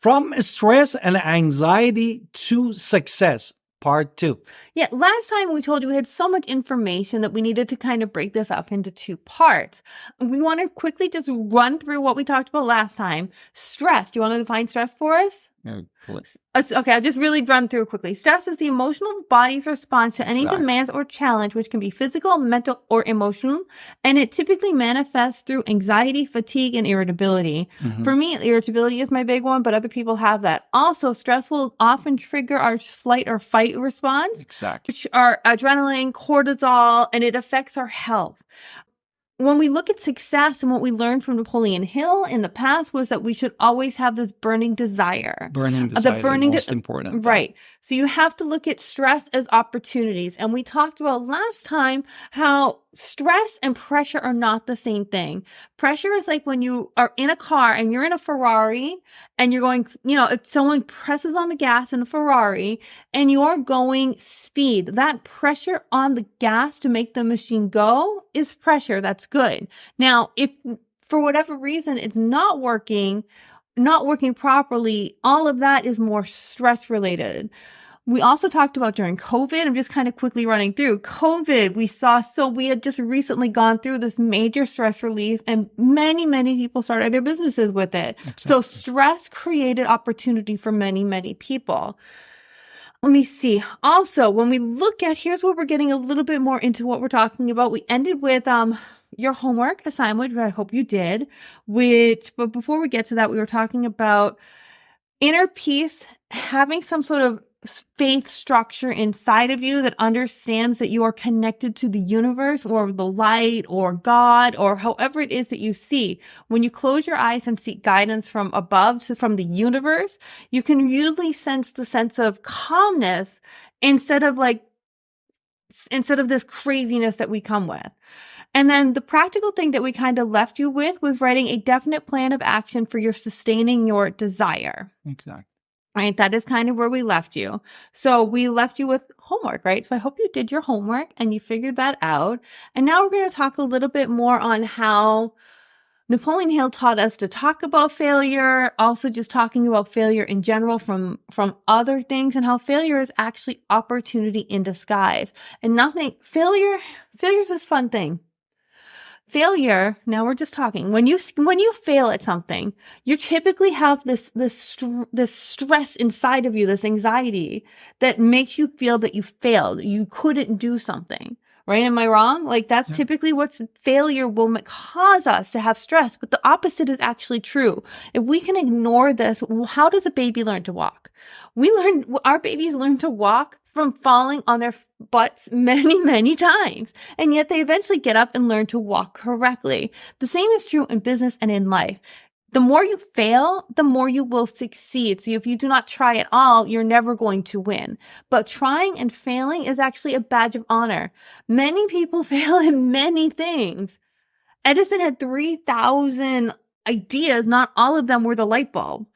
From stress and anxiety to success, part 2. Yeah, last time we told you we had so much information that we needed to kind of break this up into 2 parts. We want to quickly just run through what we talked about last time. Stress. Do you want to define stress for us? Okay, I'll just really run through quickly. Stress is the emotional body's response to any demands or challenge, which can be physical, mental, or emotional, and it typically manifests through anxiety, fatigue, and irritability. For me, irritability is my big one, but other people have that. Also, stress will often trigger our flight or fight response, which are adrenaline, cortisol, and it affects our health. When we look at success and what we learned from Napoleon Hill in the past was that we should always have this burning desire. Most important. Right. So you have to look at stress as opportunities. And we talked about last time how stress and pressure are not the same thing. Pressure is like when you are in a car and you're in a Ferrari and you're going, if someone presses on the gas in a Ferrari and you're going speed, that pressure on the gas to make the machine go is pressure. That's good. Now, if for whatever reason it's not working properly, all of that is more stress related. We also talked about during COVID, I'm just kind of quickly running through COVID. We had just recently gone through this major stress relief and many, many people started their businesses with it. So stress created opportunity for many, many people. Let me see. Also, when we look at, here's where we're getting a little bit more into what we're talking about. We ended with, your homework assignment, which I hope you did, but before we get to that, we were talking about inner peace, having some sort of faith structure inside of you that understands that you are connected to the universe or the light or God or however it is that you see. When you close your eyes and seek guidance from above, so from the universe, you can usually sense the sense of calmness instead of this craziness that we come with. And then the practical thing that we kind of left you with was writing a definite plan of action for your sustaining your desire. Exactly. Right? That is kind of where we left you. So we left you with homework, right? So I hope you did your homework and you figured that out. And now we're going to talk a little bit more on how Napoleon Hill taught us to talk about failure, also just talking about failure in general from other things and how failure is actually opportunity in disguise. And failure is this fun thing. Failure, now we're just talking. When you fail at something, you typically have this stress inside of you, this anxiety that makes you feel that you failed. You couldn't do something, right? Am I wrong? That's typically what failure will cause us to have stress, but the opposite is actually true. If we can ignore this, how does a baby learn to walk? Our babies learn to walk from falling on their butts many, many times. And yet they eventually get up and learn to walk correctly. The same is true in business and in life. The more you fail, the more you will succeed. So if you do not try at all, you're never going to win. But trying and failing is actually a badge of honor. Many people fail in many things. Edison had 3,000 ideas. Not all of them were the light bulb.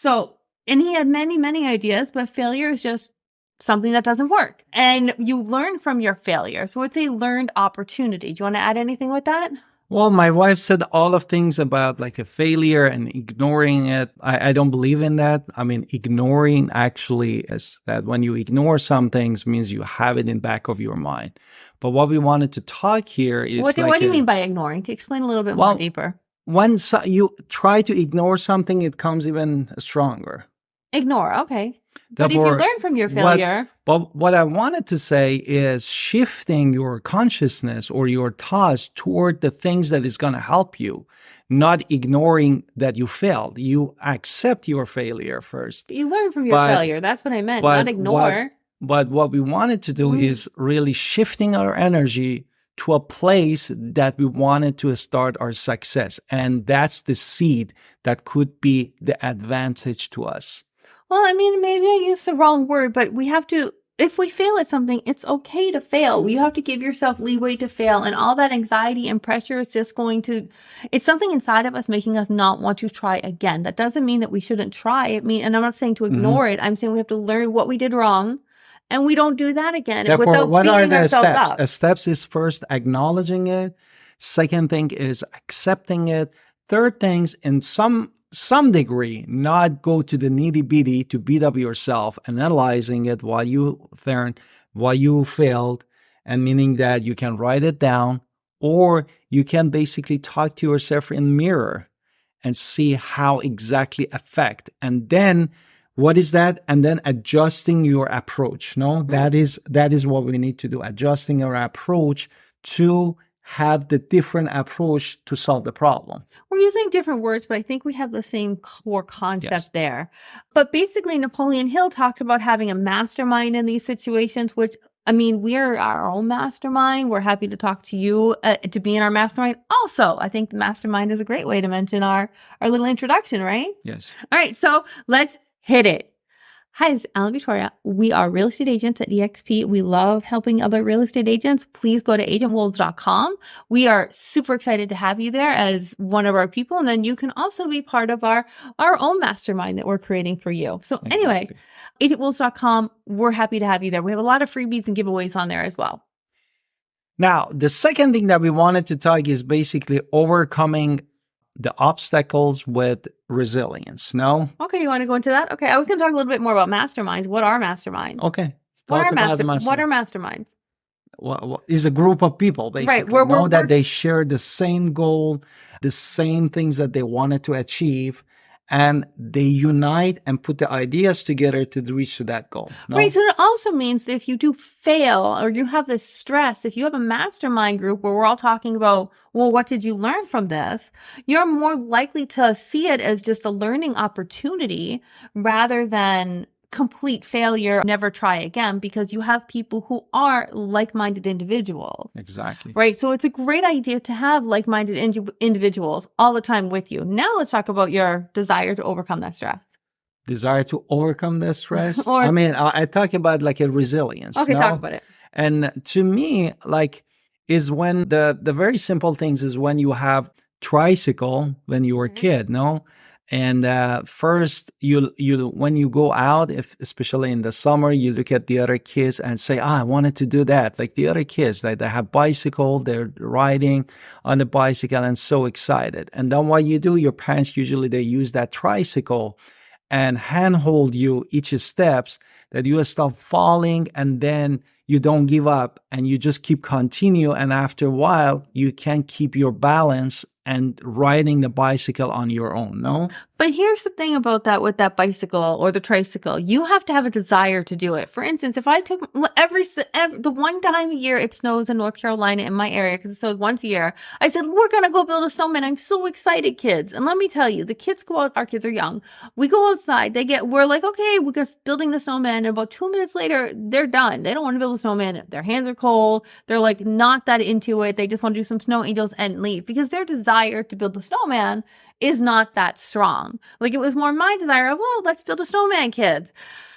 And he had many, many ideas, but failure is just something that doesn't work. And you learn from your failure. So it's a learned opportunity. Do you want to add anything with that? Well, my wife said all of things about a failure and ignoring it. I don't believe in that. I mean, ignoring actually is that when you ignore some things means you have it in back of your mind. But what we wanted to talk here is what do you mean by ignoring? To explain a little bit more deeper. When you try to ignore something, it comes even stronger. Ignore, okay. But if you learn from your failure. But what I wanted to say is shifting your consciousness or your thoughts toward the things that is going to help you, not ignoring that you failed. You accept your failure first. You learn from your failure. That's what I meant, not ignore. But what we wanted to do is really shifting our energy to a place that we wanted to start our success. And that's the seed that could be the advantage to us. Well, I mean, maybe I used the wrong word, but if we fail at something, it's okay to fail. You have to give yourself leeway to fail. And all that anxiety and pressure is just it's something inside of us making us not want to try again. That doesn't mean that we shouldn't try. And I'm not saying to ignore it. I'm saying we have to learn what we did wrong. And we don't do that again. Therefore, what are the steps? The steps is first acknowledging it. Second thing is accepting it. Third things, in some some degree, not go to the nitty bitty to beat up yourself, analyzing it while you learn, while you failed, and meaning that you can write it down, or you can basically talk to yourself in the mirror and see how exactly affect. And then what is that? And then adjusting your approach. No, that is what we need to do. Adjusting our approach to have the different approach to solve the problem. We're using different words, but I think we have the same core concept there. But basically, Napoleon Hill talks about having a mastermind in these situations, which, I mean, we're our own mastermind. We're happy to talk to you to be in our mastermind. Also, I think the mastermind is a great way to mention our little introduction, right? Yes. All right, so let's hit it. Hi, it's Alan Victoria. We are real estate agents at eXp. We love helping other real estate agents. Please go to agentwolves.com. We are super excited to have you there as one of our people. And then you can also be part of our own mastermind that we're creating for you. So anyway, agentwolves.com, we're happy to have you there. We have a lot of freebies and giveaways on there as well. Now, the second thing that we wanted to talk is basically overcoming the obstacles with resilience. No? Okay, you want to go into that? Okay, I was going to talk a little bit more about masterminds. What are masterminds? Okay. What are masterminds? Well, is a group of people basically right, that they share the same goal, the same things that they wanted to achieve, and they unite and put the ideas together to reach to that goal. No? Right. So it also means that if you do fail or you have this stress, if you have a mastermind group where we're all talking about, well, what did you learn from this? You're more likely to see it as just a learning opportunity rather than complete failure, never try again, because you have people who are like-minded individuals. Exactly. Right. So it's a great idea to have like-minded individuals all the time with you. Now let's talk about your desire to overcome that stress. Desire to overcome the stress? I talk about like a resilience. Okay, talk about it. And to me, like, is when the very simple things is when you have tricycle when you were a kid, no? And first, you when you go out, especially in the summer, you look at the other kids and say, I wanted to do that. Like the other kids, they have bicycle, they're riding on the bicycle and so excited. And then what you do, your parents usually, they use that tricycle and handhold you each steps that you stop falling, and then you don't give up and you just keep continue. And after a while, you can keep your balance and riding the bicycle on your own, no? But here's the thing about that with that bicycle or the tricycle. You have to have a desire to do it. For instance, if I took the one time a year it snows in North Carolina in my area, because it snows once a year, I said, we're going to go build a snowman. I'm so excited, kids. And let me tell you, the kids go out, our kids are young. We go outside, we're like, okay, we're just building the snowman. And about 2 minutes later, they're done. They don't want to build a snowman. Their hands are cold. They're like not that into it. They just want to do some snow angels and leave because their desire to build the snowman is not that strong. Like it was more my desire of, well, let's build a snowman, kids.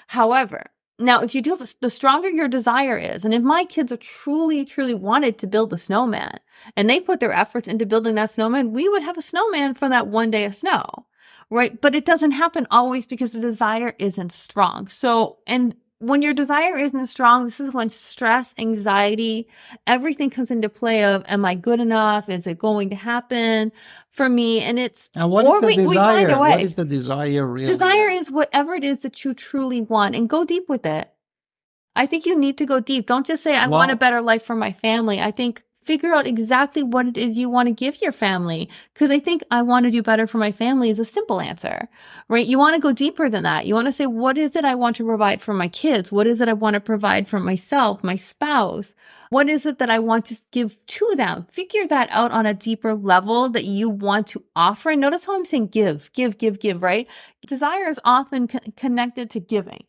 However, now if you do, the stronger your desire is, and if my kids are truly wanted to build a snowman and they put their efforts into building that snowman, we would have a snowman for that one day of snow, right? But it doesn't happen always because the desire isn't strong. So, and when your desire isn't strong, this is when stress, anxiety, everything comes into play of, am I good enough? Is it going to happen for me? And what is the desire? What is the desire really? Desire is whatever it is that you truly want, and go deep with it. I think you need to go deep. Don't just say, I want a better life for my family. I think figure out exactly what it is you want to give your family. Because I think I want to do better for my family is a simple answer, right? You want to go deeper than that. You want to say, what is it I want to provide for my kids? What is it I want to provide for myself, my spouse? What is it that I want to give to them? Figure that out on a deeper level that you want to offer. And notice how I'm saying give, right? Desire is often connected to giving.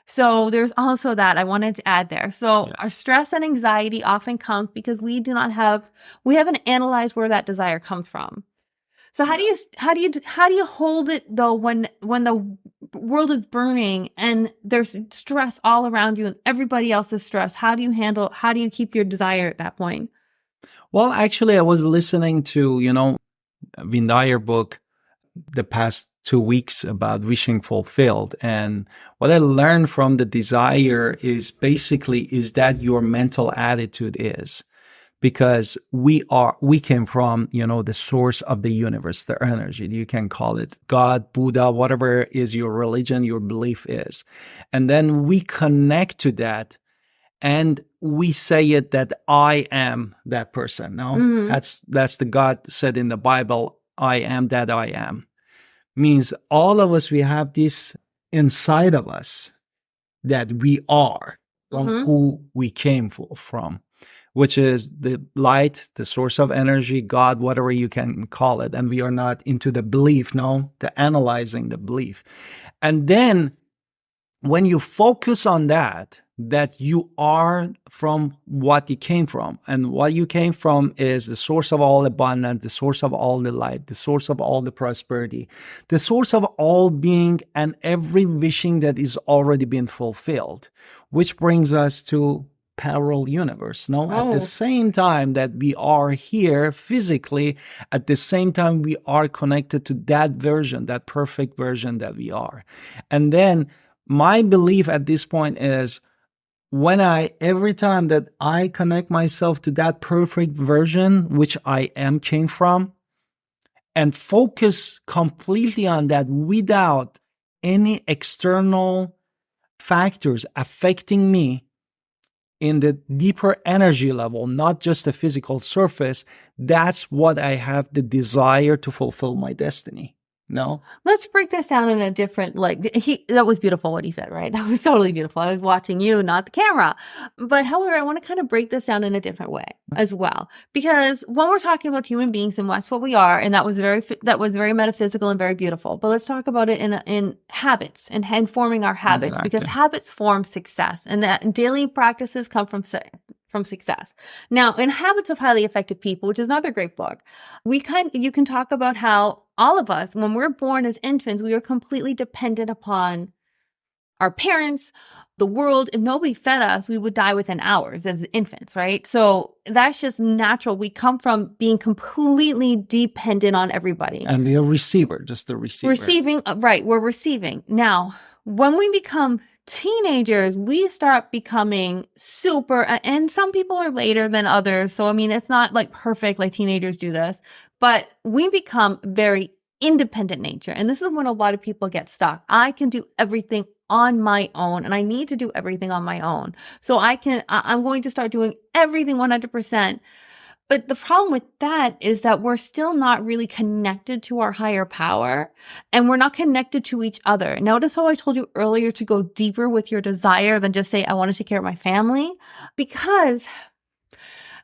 So there's also that I wanted to add there. So Our stress and anxiety often comes because we haven't analyzed where that desire comes from. So how do you hold it though when the world is burning and there's stress all around you and everybody else is stressed? How do you keep your desire at that point? Well, actually I was listening to, Wayne Dyer book the past 2 weeks about wishing fulfilled. And what I learned from the desire is that your mental attitude is because we came from, the source of the universe, the energy. You can call it God, Buddha, whatever is your religion, your belief is. And then we connect to that and we say it that I am that person. No, that's the God said in the Bible, I am that I am. Means all of us, we have this inside of us that we are from who we came from, which is the light, the source of energy, God, whatever you can call it. And we are not into the belief, no, the analyzing the belief. And then when you focus on that you are from what you came from, and what you came from is the source of all abundance, the source of all the light, the source of all the prosperity, the source of all being, and every wishing that is already been fulfilled, which brings us to parallel universe. No, at the same time that we are here physically, at the same time we are connected to that version, that perfect version that we are. And then my belief at this point is, every time that I connect myself to that perfect version, which I came from, and focus completely on that without any external factors affecting me in the deeper energy level, not just the physical surface, that's what I have the desire to fulfill my destiny. No? Let's break this down in a different, that was beautiful what he said, right? That was totally beautiful. I was watching you, not the camera. But however, I want to kind of break this down in a different way as well. Because when we're talking about human beings and that's what we are, and that was very metaphysical and very beautiful. But let's talk about it in habits and forming our habits, Exactly. because habits form success, and that daily practices come from success. Now, in Habits of Highly Effective People, which is another great book, you can talk about how all of us, when we're born as infants, we are completely dependent upon our parents, the world. If nobody fed us, we would die within hours as infants, right? So that's just natural. We come from being completely dependent on everybody. And the receiver, just the receiver. Receiving, right. We're receiving. Now, when we become teenagers, we start becoming super, and some people are later than others. So, I mean, it's not like perfect, like teenagers do this, but we become very independent nature. And this is when a lot of people get stuck. I can do everything on my own, and I need to do everything on my own. So I'm going to start doing everything 100%. But the problem with that is that we're still not really connected to our higher power, and we're not connected to each other. Notice how I told you earlier to go deeper with your desire than just say, I want to take care of my family, because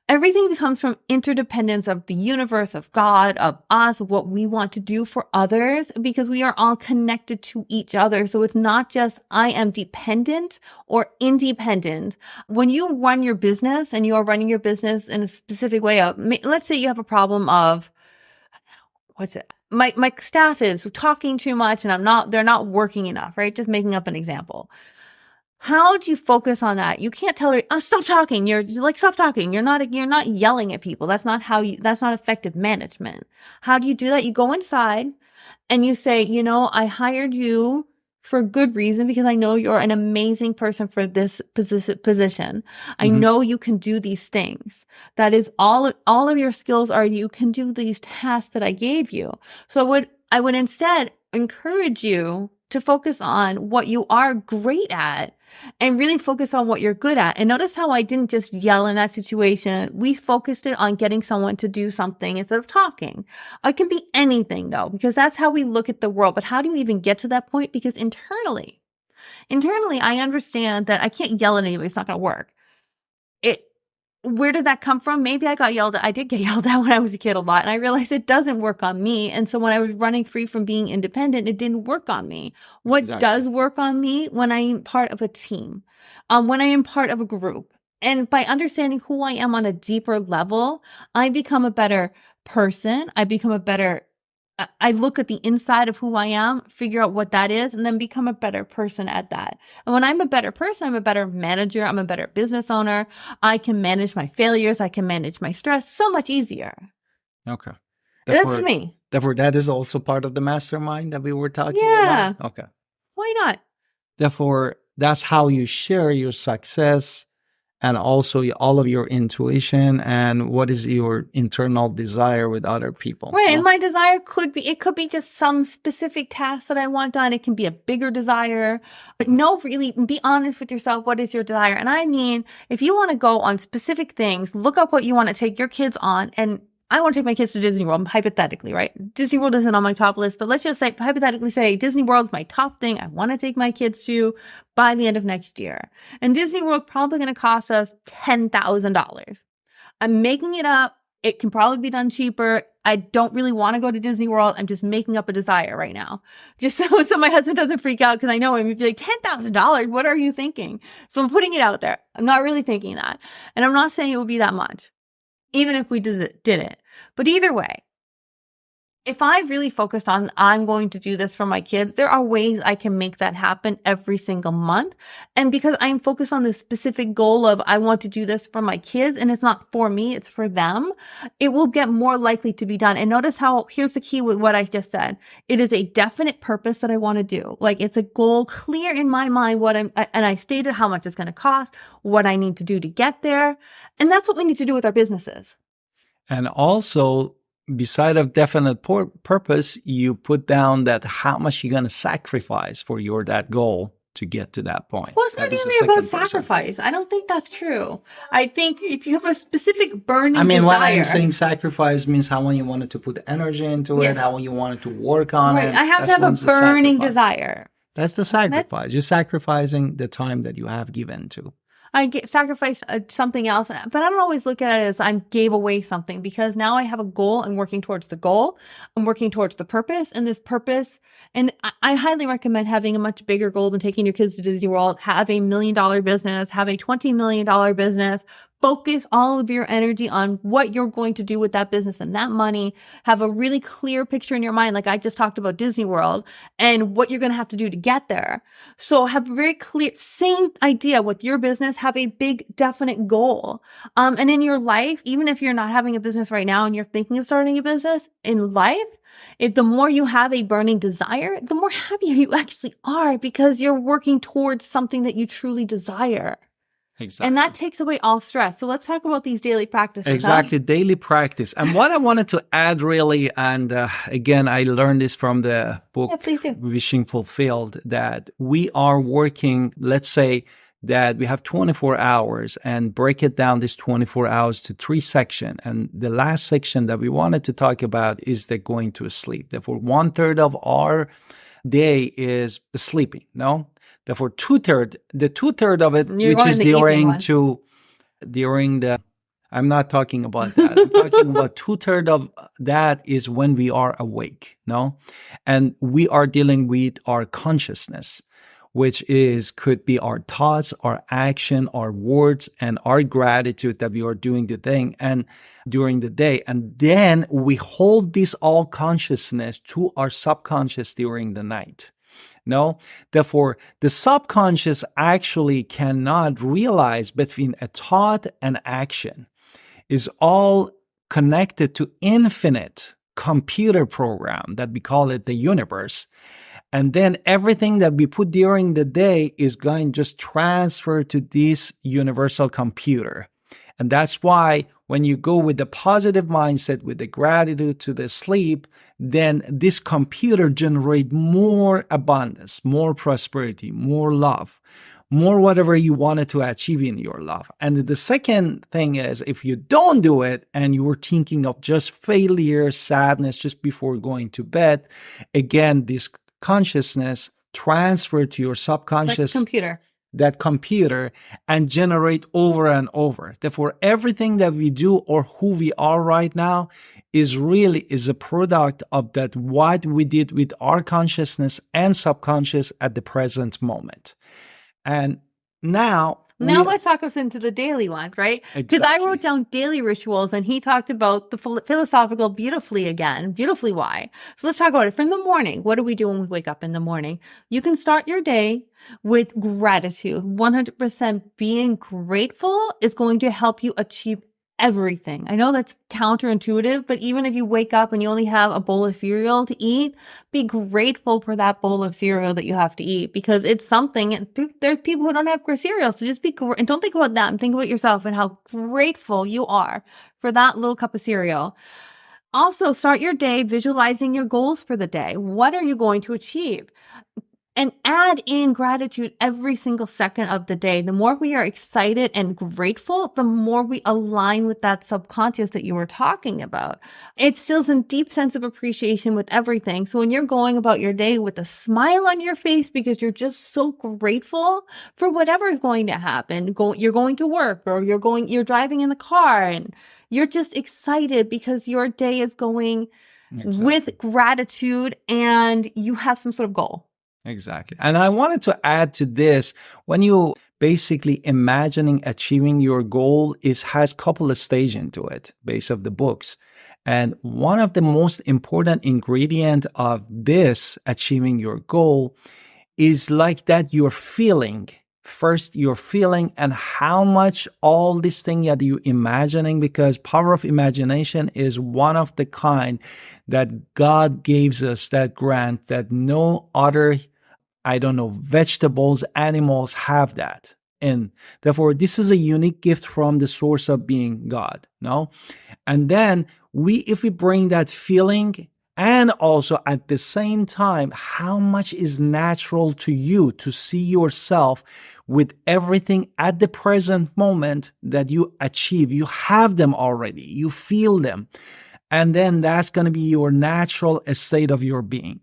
everything becomes from interdependence of the universe, of God, of us, of what we want to do for others, because we are all connected to each other. So it's not just I am dependent or independent. When you run your business and you are running your business in a specific way, let's say you have a problem of, my staff is talking too much and they're not working enough, right? Just making up an example. How do you focus on that? You can't tell her, stop talking. You're like, stop talking. You're not yelling at people. That's not effective management. How do you do that? You go inside and you say, I hired you for a good reason, because I know you're an amazing person for this position. I know you can do these things. That is all of your skills are, you can do these tasks that I gave you. So I would instead encourage you to focus on what you are great at and really focus on what you're good at. And notice how I didn't just yell in that situation. We focused it on getting someone to do something instead of talking. It can be anything though, because that's how we look at the world. But how do you even get to that point? Because internally, I understand that I can't yell at anybody. It's not going to work. Where did that come from? Maybe I did get yelled at when I was a kid a lot, and I realized it doesn't work on me. And so when I was running free from being independent, it didn't work on me. What does work on me? When I am part of a team, when I am part of a group. And by understanding who I am on a deeper level, I become a better person. I look at the inside of who I am, figure out what that is, and then become a better person at that. And when I'm a better person, I'm a better manager. I'm a better business owner. I can manage my failures. I can manage my stress so much easier. Okay. That's me. Therefore, that is also part of the mastermind that we were talking about? Yeah. Okay. Why not? Therefore, that's how you share your success and also all of your intuition and what is your internal desire with other people. Right. And my desire could be just some specific task that I want done. It can be a bigger desire, but really be honest with yourself. What is your desire? And I mean, if you want to go on specific things, look up what you want to take your kids on. And I want to take my kids to Disney World, hypothetically, right? Disney World isn't on my top list, but let's just say, hypothetically say, Disney World's my top thing I want to take my kids to by the end of next year. And Disney World probably going to cost us $10,000. I'm making it up. It can probably be done cheaper. I don't really want to go to Disney World. I'm just making up a desire right now. Just so my husband doesn't freak out, because I know him. He'd be like, $10,000? What are you thinking? So I'm putting it out there. I'm not really thinking that. And I'm not saying it would be that much, even if we did it. But either way, if I really focused on, I'm going to do this for my kids, there are ways I can make that happen every single month. And because I'm focused on this specific goal of, I want to do this for my kids, and it's not for me, it's for them, it will get more likely to be done. And notice how, here's the key with what I just said. It is a definite purpose that I want to do. Like, it's a goal clear in my mind, and I stated how much it's going to cost, what I need to do to get there. And that's what we need to do with our businesses. And also, beside of definite purpose, you put down that how much you're going to sacrifice for that goal to get to that point. Well, it's not even about sacrifice. I don't think that's true. I think if you have a specific burning desire. When I'm saying sacrifice means how you wanted to put energy into it, how you wanted to work on it. I have to have a burning desire. That's the sacrifice. You're sacrificing the time that you have given to. I sacrificed something else, but I don't always look at it as I gave away something, because now I have a goal. I'm working towards the goal. I'm working towards the purpose, and this purpose. And I highly recommend having a much bigger goal than taking your kids to Disney World. Have $1 million business, have a $20 million business. Focus all of your energy on what you're going to do with that business and that money. Have a really clear picture in your mind, like I just talked about Disney World, and what you're going to have to do to get there. So have a very clear, same idea with your business. Have a big, definite goal. And in your life, even if you're not having a business right now and you're thinking of starting a business, in life, if the more you have a burning desire, the more happier you actually are, because you're working towards something that you truly desire. Exactly. And that takes away all stress. So let's talk about these daily practices. Exactly. Daily practice. And what I wanted to add really, and again, I learned this from the book, Wishing Fulfilled, that we are working, let's say that we have 24 hours, and break it down, this 24 hours, to 3 sections. And the last section that we wanted to talk about is the going to sleep. Therefore, 1/3 of our day is sleeping, no? Therefore, the 2/3 of it, which is during the, I'm not talking about that. I'm talking about 2/3 of that is when we are awake, no? And we are dealing with our consciousness, which could be our thoughts, our action, our words, and our gratitude that we are doing the thing and during the day. And then we hold this all consciousness to our subconscious during the night. No, therefore, the subconscious actually cannot realize between a thought and action is all connected to infinite computer program that we call it the universe. And then everything that we put during the day is going to just transfer to this universal computer. And that's why when you go with the positive mindset, with the gratitude to the sleep, then this computer generates more abundance, more prosperity, more love, more whatever you wanted to achieve in your life. And the second thing is, if you don't do it and you were thinking of just failure, sadness just before going to bed, again, this consciousness transfer to your subconscious that computer and generate over and over. Therefore, everything that we do or who we are right now is a product of that what we did with our consciousness and subconscious at the present moment. And now let's talk us into the daily one, right? Because I wrote down daily rituals, and he talked about the philosophical beautifully why. So let's talk about it. From the morning, what do we do when we wake up in the morning? You can start your day with gratitude. 100% being grateful is going to help you achieve everything. I know that's counterintuitive, but even if you wake up and you only have a bowl of cereal to eat, be grateful for that bowl of cereal that you have to eat because it's something. And there are people who don't have cereal. So just and don't think about them. Think about yourself and how grateful you are for that little cup of cereal. Also, start your day visualizing your goals for the day. What are you going to achieve? And add in gratitude every single second of the day. The more we are excited and grateful, the more we align with that subconscious that you were talking about. It instills a deep sense of appreciation with everything. So when you're going about your day with a smile on your face because you're just so grateful for whatever is going to happen, you're going to work or you're driving in the car and you're just excited because your day is going with gratitude and you have some sort of goal. Exactly. And I wanted to add to this, when you basically imagining achieving your goal has a couple of stages into it based off the books. And one of the most important ingredient of this achieving your goal is like that you're feeling. First, you're feeling and how much all this thing that you imagining, because power of imagination is one of the kind that God gives us, that grant that no other vegetables, animals have that. And therefore, this is a unique gift from the source of being God, no? And then if we bring that feeling and also at the same time, how much is natural to you to see yourself with everything at the present moment that you achieve. You have them already. You feel them. And then that's going to be your natural state of your being.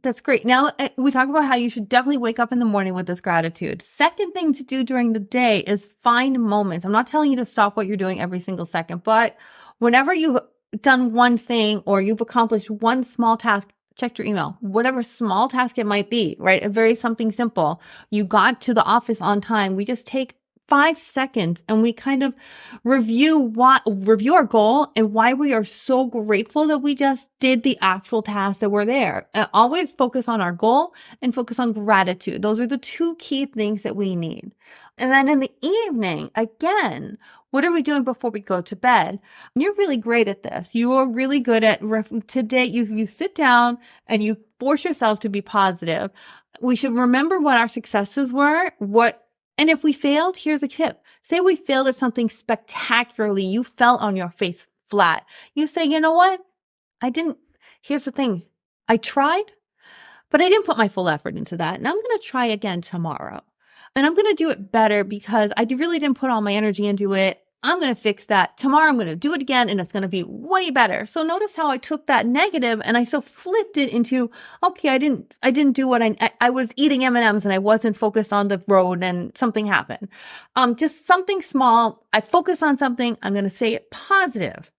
That's great. Now we talk about how you should definitely wake up in the morning with this gratitude. Second thing to do during the day is find moments. I'm not telling you to stop what you're doing every single second, but whenever you've done one thing or you've accomplished one small task, check your email, whatever small task it might be, right? A very something simple. You got to the office on time. We just take 5 seconds and we kind of review our goal and why we are so grateful that we just did the actual tasks that were there. Always focus on our goal and focus on gratitude. Those are the two key things that we need. And then in the evening, again, what are we doing before we go to bed? You're really great at this. You are really good at today. You sit down and you force yourself to be positive. We should remember what our successes were, and if we failed, here's a tip. Say we failed at something spectacularly. You fell on your face flat. You say, you know what? Here's the thing. I tried, but I didn't put my full effort into that. And I'm going to try again tomorrow. And I'm going to do it better because I really didn't put all my energy into it. I'm going to fix that. Tomorrow I'm going to do it again and it's going to be way better. So notice how I took that negative and I still flipped it into, okay, I didn't do what I was eating M&Ms and I wasn't focused on the road and something happened. Just something small. I focus on something. I'm going to stay positive.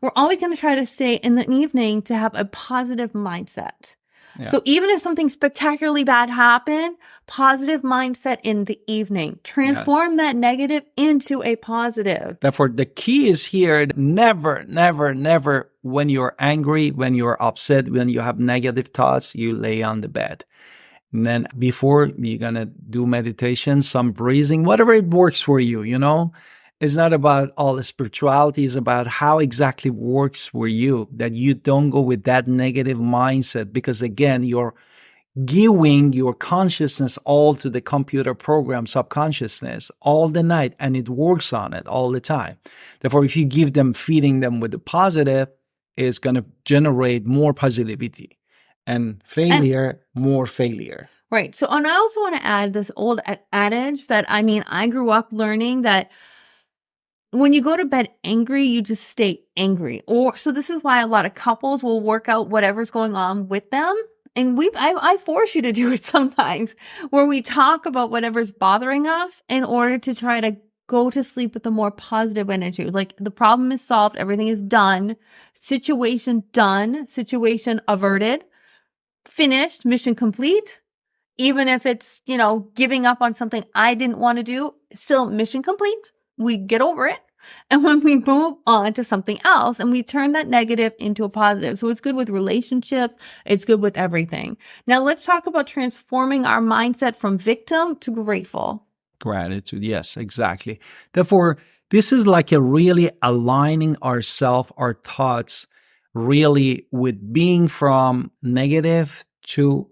We're always going to try to stay in the evening to have a positive mindset. Yeah. So even if something spectacularly bad happened, positive mindset in the evening. Transform that negative into a positive. Therefore, the key is here, never, never, never, when you're angry, when you're upset, when you have negative thoughts, you lay on the bed. And then before you're going to do meditation, some breathing, whatever it works for you, It's not about all the spirituality. It's about how exactly works for you, that you don't go with that negative mindset. Because again, you're giving your consciousness all to the computer program, subconsciousness, all the night, and it works on it all the time. Therefore, if you feeding them with the positive, it's going to generate more positivity, and failure, more failure. Right. So, and I also want to add this old adage that, I grew up learning that when you go to bed angry, you just stay angry. So this is why a lot of couples will work out whatever's going on with them. And I force you to do it sometimes, where we talk about whatever's bothering us in order to try to go to sleep with a more positive energy. Like the problem is solved. Everything is done. Situation done. Situation averted. Finished. Mission complete. Even if it's, giving up on something I didn't want to do, still mission complete. We get over it. And when we move on to something else and we turn that negative into a positive. So it's good with relationships. It's good with everything. Now let's talk about transforming our mindset from victim to grateful. Gratitude. Yes, exactly. Therefore, this is like a really aligning ourselves, our thoughts, really with being from negative to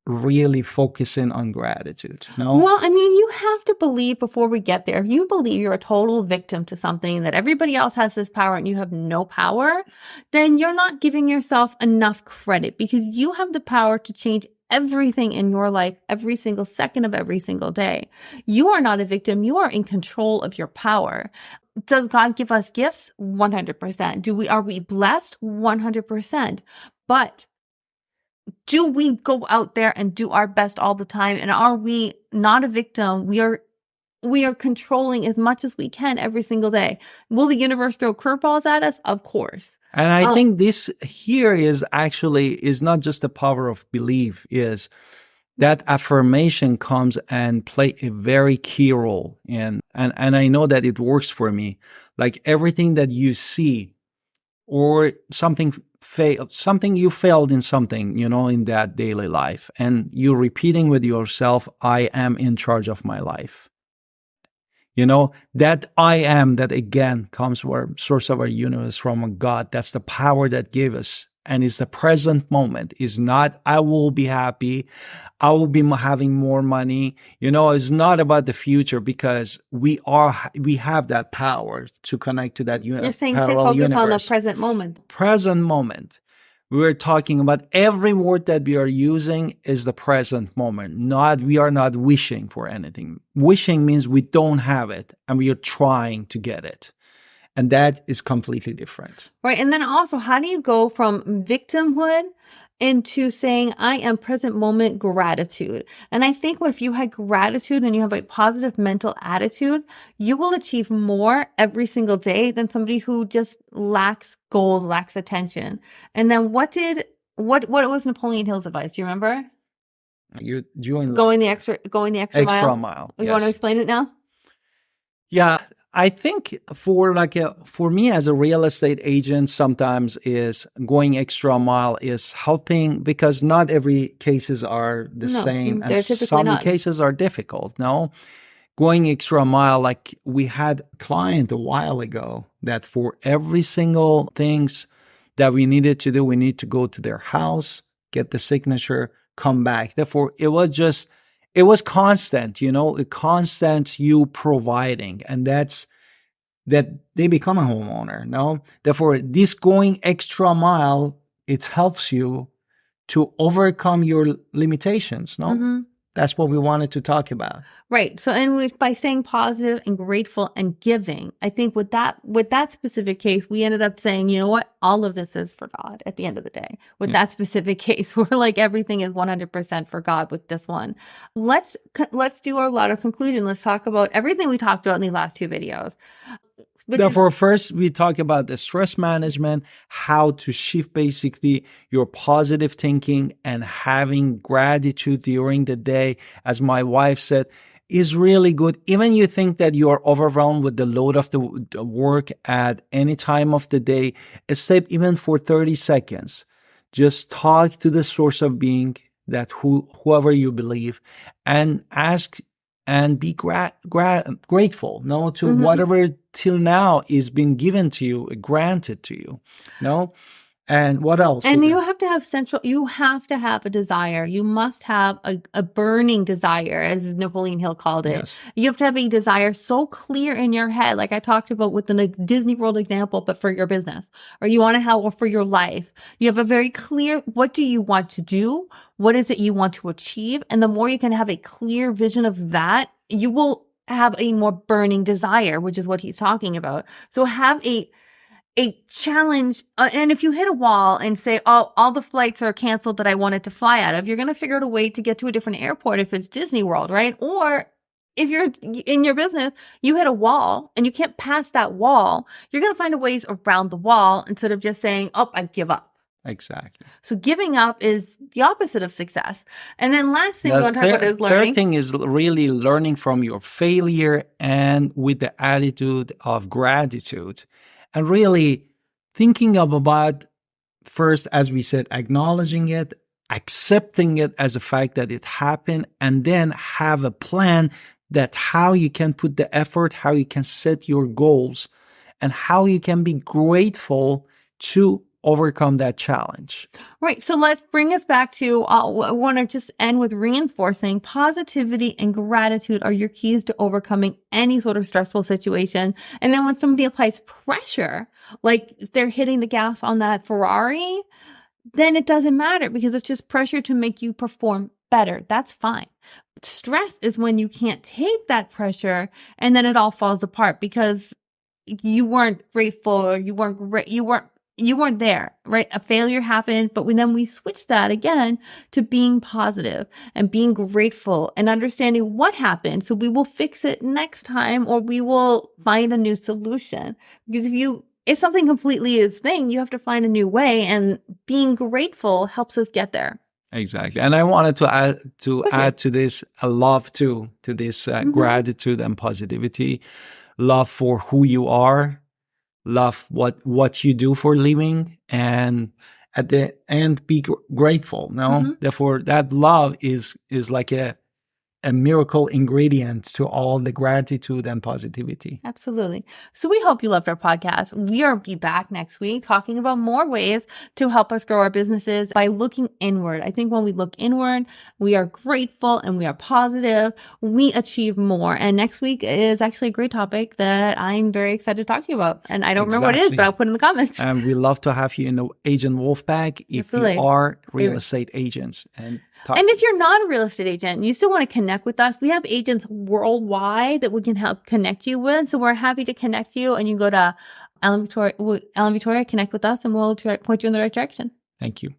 really focusing on gratitude. No? Well, I mean, you have to believe before we get there. If you believe you're a total victim to something, that everybody else has this power and you have no power, then you're not giving yourself enough credit, because you have the power to change everything in your life every single second of every single day. You are not a victim. You are in control of your power. Does God give us gifts? 100%. Are we blessed? 100%. But do we go out there and do our best all the time? And are we not a victim? We are controlling as much as we can every single day. Will the universe throw curveballs at us? Of course. And I think this here is not just the power of belief, is that affirmation comes and play a very key role. And I know that it works for me. Like everything that you see, or something you failed in something, in that daily life, and you repeating with yourself, I am in charge of my life. That I am, that again comes from our source of our universe, from God. That's the power that gave us. And it's the present moment. It's not, I will be happy, I will be having more money. It's not about the future, because we have that power to connect to that You're saying stay focused on the present moment. Present moment. We're talking about every word that we are using is the present moment. We are not wishing for anything. Wishing means we don't have it and we are trying to get it. And that is completely different. Right. And then also, how do you go from victimhood into saying, I am present moment gratitude? And I think if you had gratitude and you have a positive mental attitude, you will achieve more every single day than somebody who just lacks goals, lacks attention. And then what was Napoleon Hill's advice? Do you remember? You're doing going the extra mile. You want to explain it now? Yeah. I think for me as a real estate agent, sometimes is going extra mile is helping, because not every cases are the same, and some cases are difficult. No, going extra mile, like we had a client a while ago that for every single things that we needed to do, we need to go to their house, get the signature, come back. Therefore, it was constant, a constant you providing, and that they become a homeowner. No, therefore, this going extra mile, it helps you to overcome your limitations. No, mm-hmm. That's what we wanted to talk about. Right. So, and by staying positive and grateful and giving, I think with that specific case, we ended up saying, you know what? All of this is for God at the end of the day. With that specific case, we're like, everything is 100% for God with this one. Let's do our lot of conclusion. Let's talk about everything we talked about in the last two videos. Therefore, first, we talk about the stress management, how to shift basically your positive thinking and having gratitude during the day. As my wife said, is really good. Even you think that you are overwhelmed with the load of the work at any time of the day, step even for 30 seconds. Just talk to the source of being, that whoever you believe, and ask and be grateful, no, to mm-hmm. whatever till now is been given to you, granted to you, no? And what else? And you have to have a desire. You must have a burning desire, as Napoleon Hill called it. Yes. You have to have a desire so clear in your head, like I talked about with the Disney World example, but for your business, or you want to have, or for your life. You have a very clear, what do you want to do? What is it you want to achieve? And the more you can have a clear vision of that, you will have a more burning desire, which is what he's talking about. So have a challenge. And if you hit a wall and say, oh, all the flights are canceled that I wanted to fly out of, you're going to figure out a way to get to a different airport if it's Disney World, right? Or if you're in your business, you hit a wall and you can't pass that wall, you're going to find a ways around the wall instead of just saying, oh, I give up. Exactly. So giving up is the opposite of success. And then last thing we want to talk about is learning. Third thing is really learning from your failure and with the attitude of gratitude. And really thinking about first, as we said, acknowledging it, accepting it as a fact that it happened, and then have a plan that how you can put the effort, how you can set your goals, and how you can be grateful to overcome that challenge. Right. So let's bring us back to, I want to just end with reinforcing positivity and gratitude are your keys to overcoming any sort of stressful situation. And then when somebody applies pressure, like they're hitting the gas on that Ferrari, then it doesn't matter because it's just pressure to make you perform better. That's fine. Stress is when you can't take that pressure and then it all falls apart because you weren't grateful or you weren't there, right? A failure happened, but then we switch that again to being positive and being grateful and understanding what happened. So we will fix it next time or we will find a new solution. Because if something completely is thing, you have to find a new way, and being grateful helps us get there. Exactly. And I wanted to add to this a love to this gratitude and positivity, love for who you are, love what you do for a living, and at the end be grateful. No, therefore that love is like a miracle ingredient to all the gratitude and positivity. Absolutely. So we hope you loved our podcast. We'll be back next week talking about more ways to help us grow our businesses by looking inward. I think when we look inward, we are grateful and we are positive, we achieve more. And next week is actually a great topic that I'm very excited to talk to you about. And I don't remember what it is, but I'll put it in the comments. And we love to have you in the Agent Wolf Pack if Absolutely. You are real estate agents. And if you're not a real estate agent and you still want to connect with us, we have agents worldwide that we can help connect you with. So we're happy to connect you, and you can go to Ellen Victoria, connect with us, and we'll point you in the right direction. Thank you.